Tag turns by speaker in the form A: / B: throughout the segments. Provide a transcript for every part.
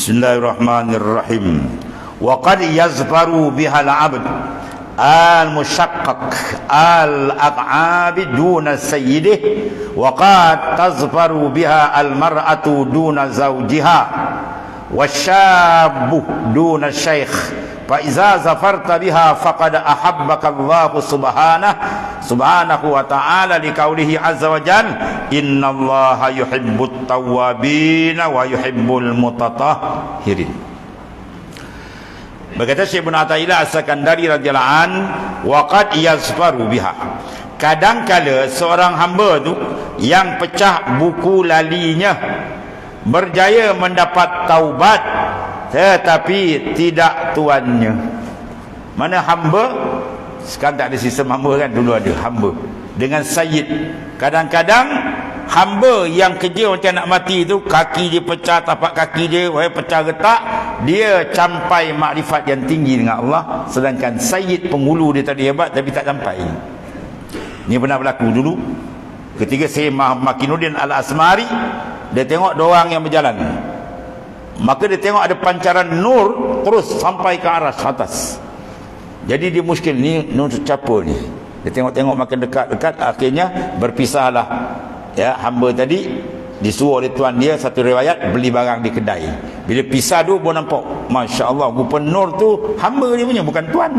A: Bismillahirrahmanirrahim. Wa qad yazfaru biha al-'abd al-mushaqqaq al-aq'ab duna sayyidih wa qad tazfaru biha al-mar'atu duna zawjiha wasyabu duna syaikh fa iza zafarta biha faqad ahabbaka Allah subhanahu wa ta'ala liqaulihi azza wa jalla innallaha yuhibbut tawwabin wa yuhibbul mutatahhirin. Berkata Syekh Ibn Athaillah As-Sakandari radhiyallahu an, wa qad yazfaru biha, kadangkala seorang hamba tu yang pecah buku lalinya berjaya mendapat taubat tetapi tidak tuannya. Mana hamba? Sekarang tak ada sistem hamba kan, dulu ada hamba dengan sayyid. Kadang-kadang hamba yang kerja macam nak mati tu, kaki dia pecah, tapak kaki dia pecah retak, dia capai makrifat yang tinggi dengan Allah, sedangkan sayyid penghulu dia tadi hebat tapi tak sampai. Ini pernah berlaku dulu ketika Syekh Makinuddin Al-Asmari, dia tengok dua orang yang berjalan, maka dia tengok ada pancaran nur terus sampai ke aras atas. Jadi dia muskil, ni nur siapa ni? Dia tengok-tengok makin dekat-dekat, akhirnya berpisahlah. Ya, hamba tadi disuruh oleh tuan dia, satu riwayat, beli barang di kedai. Bila pisah tu pun nampak, Masya Allah, rupa nur tu hamba dia punya, bukan tuan.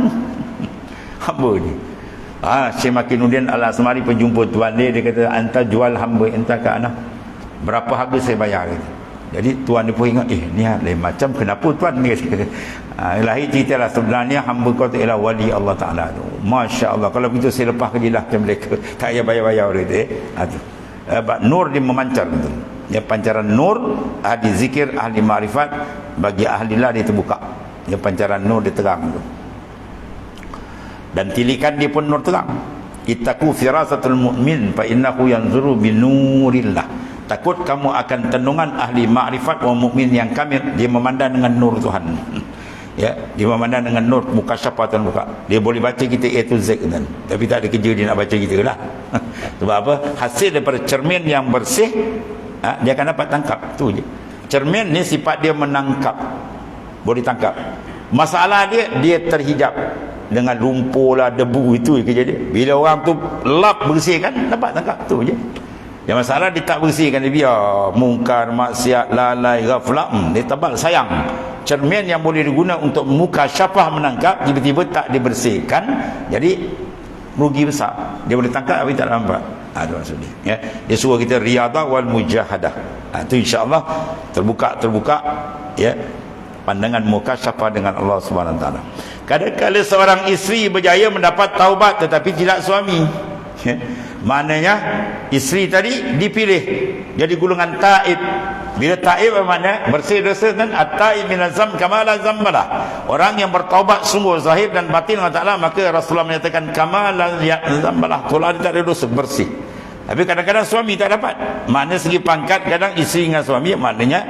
A: Hamba dia. Syekh Makinuddin Al-Asmari pun jumpa tuan dia, dia kata, anta jual hamba anta ke ana, berapa harga saya bayar? Jadi tuan dia pun ingat, ni lain macam, kenapa tuan ni? Lahir cerita lah, sebenarnya hamba kau tu ialah wali Allah Ta'ala tu. Masya Allah, kalau begitu saya lepas kerja lah macam mereka, tak payah bayar-bayar dia tu. Nur dia memancar tu. Ya, pancaran nur, ahli zikir, ahli ma'rifat, bagi ahli lah dia terbuka. Ya, pancaran nur dia terang tu. Dan tilikan dia pun nur terang. Ittaqu firasatul mu'min fa innahu yanzuru binurillah. Takut kamu akan tenungan ahli ma'rifat wa mukmin yang kamil, dia memandang dengan nur Tuhan. Ya, dia memandang dengan nur, muka siapa Tuhan buka. Dia boleh baca kita A to Z kan, tapi tak ada kerja dia nak baca kita lah. Sebab apa? Hasil daripada cermin yang bersih, dia akan dapat tangkap. Tu je. Cermin ni sifat dia menangkap, boleh tangkap. Masalah dia terhijab dengan lumpur lah, debu, itu kerja dia. Bila orang tu lap bersihkan, dapat tangkap. Tu je. Yang masalah dia tak bersihkan, dia biar mungkar, maksiat, lalai, ghaflah, dia tabal, sayang. Cermin yang boleh digunakan untuk muka syafah menangkap, tiba-tiba tak dibersihkan, jadi rugi besar. Dia boleh tangkap tapi tak nampak. Itu maksudnya. Ya. Dia suruh kita riyadah wal mujahadah. Itu insya-Allah terbuka ya, pandangan muka syafah dengan Allah Subhanahu Wa Taala. Kadang-kadang seorang isteri berjaya mendapat taubat tetapi tidak suami. Ya. Maknanya isteri tadi dipilih jadi golongan taib. Bila taib bermakna bersih dosa, dan at-taib min azam kama la zambalah. Orang yang bertaubat sungguh zahir dan batin Allah Taala, maka Rasulullah menyatakan kama la zambalah, tolak dia tak ada dosa, bersih. Tapi kadang-kadang suami tak dapat. Makna segi pangkat kadang isteri dengan suami, maknanya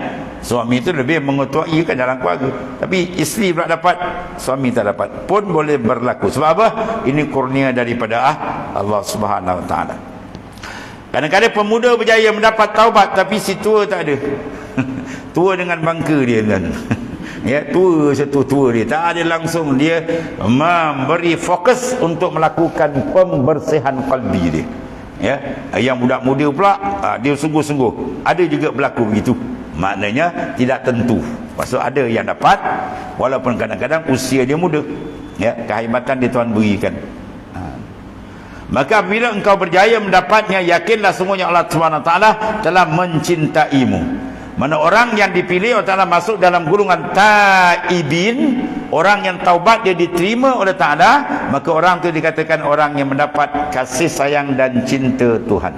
A: suami itu lebih mengetuai kan dalam keluarga. Tapi isteri pula dapat, suami tak dapat. Pun boleh berlaku. Sebab apa? Ini kurnia daripada Allah Subhanahu Wa Taala. Kadang-kadang pemuda berjaya mendapat taubat tapi si tua tak ada. Tua dengan bangka dia kan. Ya, tua dia tak ada langsung dia memberi fokus untuk melakukan pembersihan qalbi dia. Ya, yang budak muda pula dia sungguh-sungguh. Ada juga berlaku begitu. Maknanya tidak tentu. Maksud ada yang dapat walaupun kadang-kadang usia dia muda. Ya, kehebatan dia Tuhan berikan. Maka bila engkau berjaya mendapatnya, yakinlah semuanya Allah SWT telah mencintaimu. Mana orang yang dipilih Allah Ta'ala masuk dalam golongan taibin, orang yang taubat dia diterima oleh Ta'ala, maka orang itu dikatakan orang yang mendapat kasih sayang dan cinta Tuhan.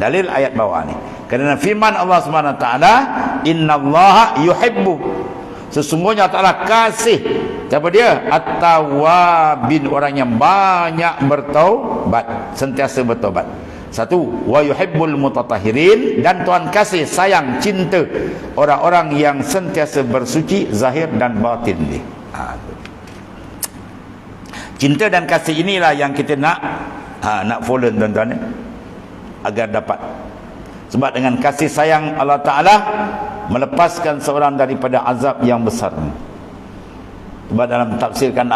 A: Dalil ayat bawah ni. Kerana firman Allah SWT, innallaha yuhibbu, sesungguhnya Allah Ta'ala kasih siapa dia? At-tawwabin, orang yang banyak bertaubat, sentiasa bertaubat. Satu, wa yuhibbul mutatahhirin, dan Tuhan kasih sayang cinta orang-orang yang sentiasa bersuci zahir dan batin dia. Cinta dan kasih inilah yang kita nak follow tuan-tuan, agar dapat. Sebab dengan kasih sayang Allah Ta'ala, melepaskan seorang daripada azab yang besar. Sebab dalam tafsirkan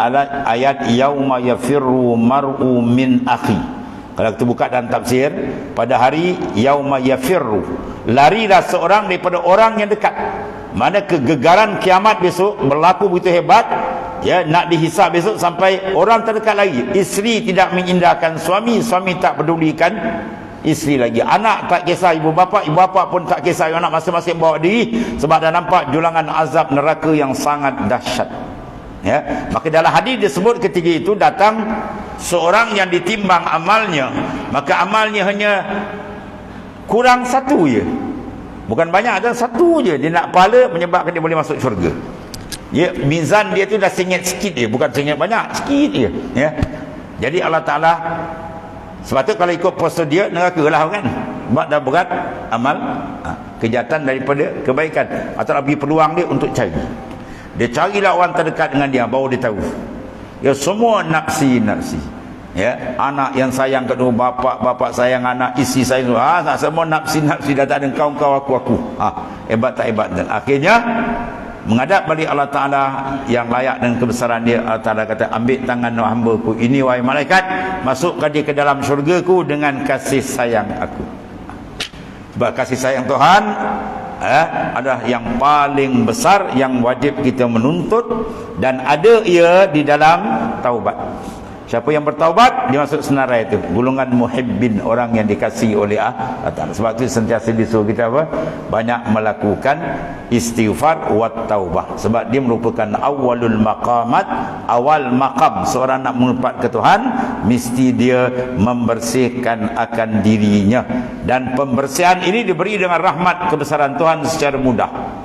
A: ayat yauma yafirru mar'u min akhi. Kalau kita buka dalam tafsir, pada hari yauma yafirru, larilah seorang daripada orang yang dekat. Mana kegegaran kiamat besok berlaku begitu hebat, ya, nak dihisab besok sampai orang terdekat lagi. Isteri tidak mengindahkan suami, suami tak pedulikan isteri lagi. Anak tak kisah ibu bapa pun tak kisah anak, masing-masing bawa diri. Sebab dah nampak julangan azab neraka yang sangat dahsyat. Ya, maka dalam hadis disebut ketika itu datang seorang yang ditimbang amalnya, maka amalnya hanya kurang satu je, bukan banyak, ada satu je dia nak pahala menyebabkan dia boleh masuk syurga. Ya, mizan dia tu dah sengit sikit je, bukan sengit banyak, sikit je. Ya, jadi Allah Ta'ala sebab tu kalau ikut poster dia neraka lah kan, sebab dah berat amal kejahatan daripada kebaikan. Allah Ta'ala bagi peluang dia untuk cari. Dia carilah orang terdekat dengan dia, baru dia tahu. Ya, semua nafsi-nafsi. Ya, anak yang sayang kedua, bapa sayang anak, isteri sayang semua nafsi-nafsi, dah tak ada kau aku. Hebat tak hebat. Dan akhirnya menghadap balik Allah Ta'ala yang layak dan kebesaran dia. Allah Ta'ala kata, ambil tangan hamba-Ku ini wahai malaikat, masukkan dia ke dalam syurga-Ku dengan kasih sayang aku. Sebab kasih sayang Tuhan adalah yang paling besar yang wajib kita menuntut, dan ada ia di dalam taubat. Siapa yang bertaubat, dia masuk senarai itu, golongan muhibbin, orang yang dikasihi oleh Allah Ta'ala. Sebab itu sentiasa disuruh kita apa? Banyak melakukan istighfar wa taubah. Sebab dia merupakan awalul maqamat, awal maqam. Seorang nak menghadap ke Tuhan, mesti dia membersihkan akan dirinya. Dan pembersihan ini diberi dengan rahmat kebesaran Tuhan secara mudah.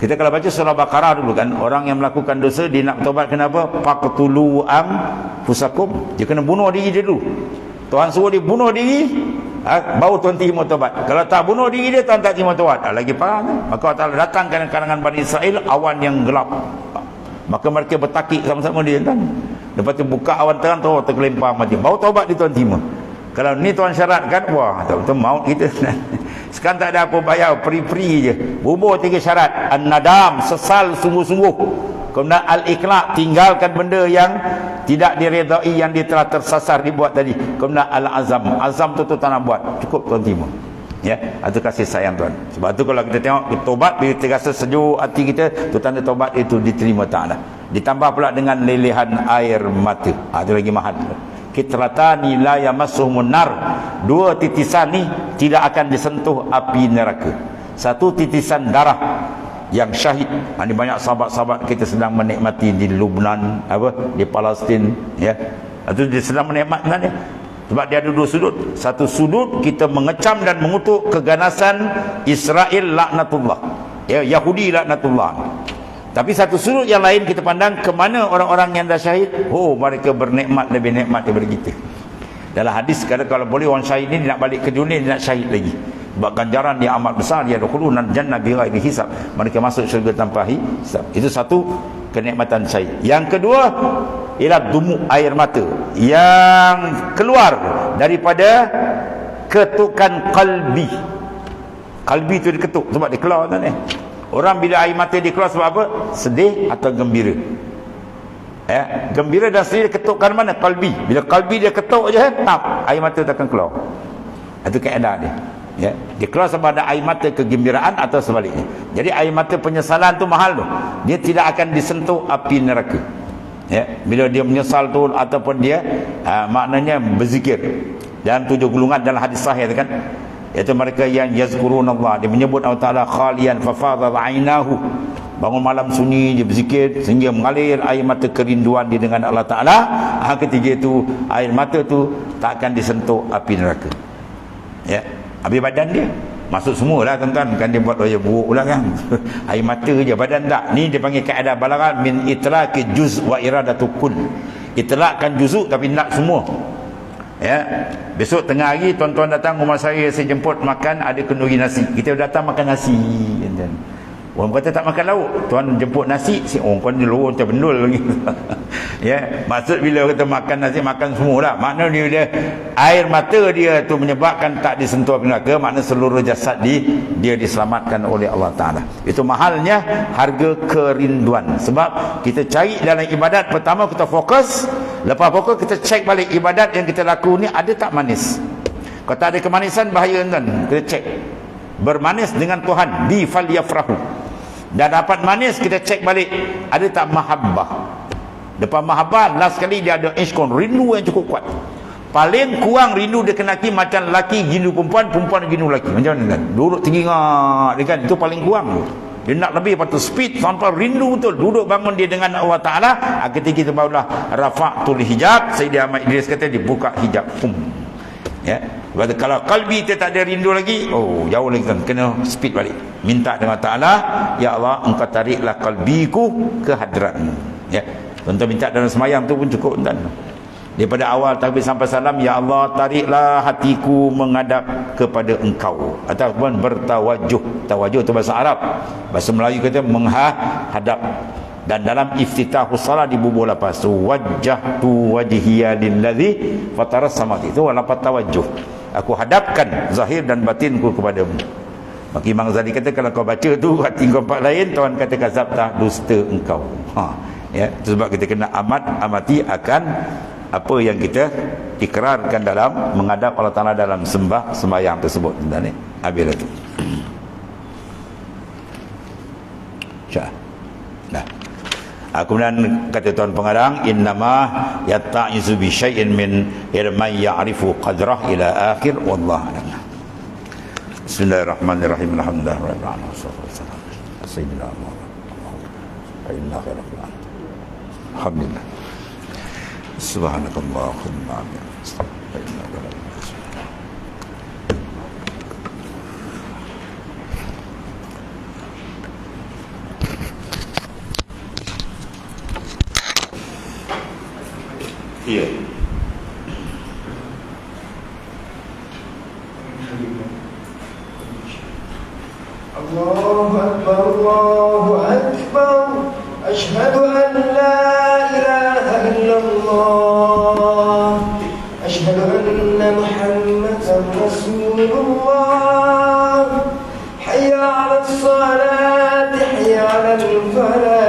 A: Kita kalau baca surah Baqarah dulu kan, orang yang melakukan dosa dia nak bertaubat, kenapa? Faqtulu anfusakum, dia kena bunuh diri dia dulu. Tuhan suruh dia bunuh diri, baru Tuhan terima taubat. Kalau tak bunuh diri dia, Tuhan tak terima taubat. Lagi parah kan? Maka Allah Ta'ala datangkan kalangan Bani Israel awan yang gelap, maka mereka bertakik sama-sama dia kan. Lepas tu buka awan terang, terkelempar mati, baru taubat dia Tuhan terima. Kalau ni Tuhan syaratkan, wah betul maut kita. Sekarang tak ada apa bayar, free je. Bubur 3 syarat. An-nadam, sesal sungguh-sungguh. Kemudian al-iqla', tinggalkan benda yang tidak diredai, yang dia telah tersasar dibuat tadi. Kemudian al-azam, azam tu tak nak buat, cukup Tuhan terima. Ya, itu kasih sayang Tuhan. Sebab tu kalau kita tengok tobat, bila kita rasa sejuk hati kita, tu tanda tobat itu diterima Ta'ala. Ditambah pula dengan lelehan air mata. Itu lagi mahal. Kitratani la yamassuhumun nar, 2 titisan ni tidak akan disentuh api neraka. 1 titisan darah yang syahid. Ini banyak sahabat-sahabat kita sedang menikmati di Lubnan, di Palestin, ya. Itu dia sedang menikmati. Sebab dia ada 2 sudut. Satu sudut kita mengecam dan mengutuk keganasan Israel laknatullah, ya, Yahudi laknatullah. Tapi satu sudut yang lain kita pandang ke mana orang-orang yang dah syahid, mereka bernikmat, lebih nikmat daripada kita. Dalam hadis kata kalau boleh orang syahid ni dia nak balik ke dunia, dia nak syahid lagi. Sebab ganjaran dia amat besar, dia dukhulun jannah bighairi hisab, mereka masuk syurga tanpa hisab. Itu satu kenikmatan syahid. Yang kedua ialah dumuk, air mata yang keluar daripada ketukan kalbi. Kalbi itu diketuk sebab dia keluar kan. Orang bila air mata dia keluar sebab apa? Sedih atau gembira. Gembira dan sedih ketukkan mana? Kalbi. Bila kalbi dia ketuk je, air mata tak akan keluar. Itu kaedah dia. Ya, dia keluar sebab ada air mata kegembiraan atau sebaliknya. Jadi air mata penyesalan tu mahal tu. Dia tidak akan disentuh api neraka. Ya, bila dia menyesal tu ataupun dia maknanya berzikir. Dalam 7 golongan dalam hadis sahih kan, iaitu mereka yang yazkurunallah, dia menyebut Allah Ta'ala khalian fafadhat ainahu, bangun malam sunyi dia berzikir sehingga mengalir air mata kerinduan dia dengan Allah Ta'ala. Ketiga itu air mata tu tak akan disentuh api neraka. Ya, habis badan dia masuk semualah tuan-tuan, kan dia buat dosa buruk pula kan. Air mata je, badan tak. Ni dia panggil kaedah balaghah min itlaqi juz wa iradatu kull. Itlaqkan juzuk tapi nak semua. Ya, besok tengah hari tuan-tuan datang rumah saya jemput makan, ada kenduri nasi, kita datang makan nasi. Orang kata tak makan lauk, tuan jemput nasi, orang kau ni luar macam bendul lagi. Ya, maksud bila kita makan nasi, makan semua lah. Makna dia air mata dia tu menyebabkan tak disentuh api neraka, makna seluruh jasad dia diselamatkan oleh Allah Ta'ala. Itu mahalnya harga kerinduan. Sebab kita cari dalam ibadat, pertama kita fokus, lepas fokus kita cek balik ibadat yang kita laku ni ada tak manis. Kalau tak ada kemanisan, bahaya kan. Kita cek bermanis dengan Tuhan, bi falyafrahu. Dan dapat manis, kita cek balik ada tak mahabbah. Depan mahabbah, last sekali dia ada ishqun, rindu yang cukup kuat. Paling kurang rindu dia kenaki macam lelaki gindu perempuan, perempuan gindu lelaki. Macam mana kan? Duduk tinggi-tinggi dia kan, itu paling kurang. Dia nak lebih lepas tu speed sampai rindu betul. Duduk bangun dia dengan Allah Ta'ala. Ketika kita barulah rafa'tul hijab, Sayyidina Ahmad Idris kata dibuka hijab. Ya. Kalau kalbi kita tak ada rindu lagi, oh jauh lagi kan, kena speed balik. Minta dengan Ta'ala, ya Allah engkau tariklah kalbiku ke hadratmu. Ya. Untuk minta dalam semayang tu pun cukup tuan. Daripada awal takbir sampai salam, ya Allah tariklah hatiku menghadap kepada engkau, ataupun bertawajuh. Tawajuh tu bahasa Arab, bahasa Melayu kata menghadap. Dan dalam iftitahus salat dibubuh lepas wajjahtu wajhiya lillazi fataras samawati, itu lapat tawajuh, aku hadapkan zahir dan batinku kepadamu. Maka Imam Ghazali kata kalau kau baca tu hati kau empat lain, Tuhan kata kazabtah, dusta engkau. Ya, sebab kita kena amati akan apa yang kita ikrarkan dalam menghadap Allah Ta'ala dalam sembahyang tersebut. Dan ni habis itu. Syah. Nah. Kemudian kata tuan pengarang, innama yatta'izu bi syai'in min ilman ya'rifu qadrah ila akhir, wallahu a'lam. Bismillahirrahmanirrahim. Alhamdulillahirabbil alamin. Wassalatu sayyidina Muhammad. Alhamdulillah. Subhanakallahumma wa bihamdika. Iya.
B: Allahu Akbar, Allahu Akbar. Asyhadu an la ilaha illallah. Asyhadu anna Muhammadan Rasulullah. Hayya 'alas salati, hayya 'alal falah.